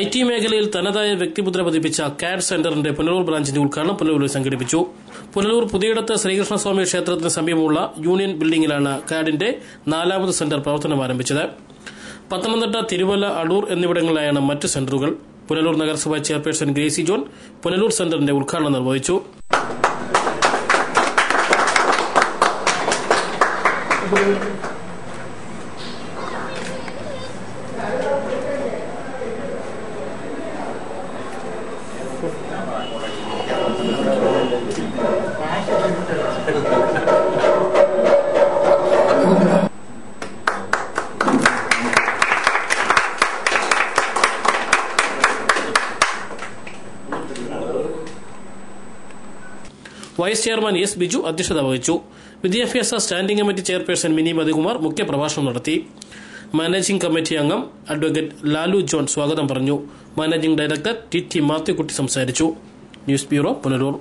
IT മേഖലയിൽ തനതായ വ്യക്തിമുദ്ര പതിപ്പിച്ച കാഡ് സെന്ററിന്റെ പുനലൂർ ബ്രാഞ്ചിന്റെ ഉദ്ഘാടനം പുനലൂരിൽ സംഘടിപ്പിച്ചു. പുനലൂർ പുതിയിടത്ത് ശ്രീകൃഷ്ണസ്വാമി ക്ഷേത്രത്തിന് സമീപമുള്ള യൂണിയൻ ബിൽഡിംഗിലാണ് കാഡിന്റെ 4ാമത് സെന്റർ പ്രവർത്തനം ആരംഭിച്ചത്. പത്തനംതിട്ട, തിരുവല്ല, അടൂർ എന്നിവിടങ്ങളിലായാണ് മറ്റ് സെന്ററുകൾ. പുനലൂർ നഗരസഭാ ചെയർപേഴ്സൺ ഗ്രേസി ജോൺ പുനലൂർ സെന്ററിന്റെ ഉദ്ഘാടനം നിർവഹിച്ചു. വൈസ് ചെയർമാൻ എസ് ബിജു അധ്യക്ഷത വഹിച്ചു. വിദ്യാഭ്യാസ standing committee chairperson mini Madhukumar മുഖ്യപ്രഭാഷണം നടത്തി. മാനേജിംഗ് കമ്മിറ്റി അംഗം അഡ്വക്കേറ്റ് ലാലു ജോൺ സ്വാഗതം പറഞ്ഞു. മാനേജിംഗ് ഡയറക്ടർ ടി മാത്യുക്കുട്ടി സംസാരിച്ചു. News bureau, Punalur.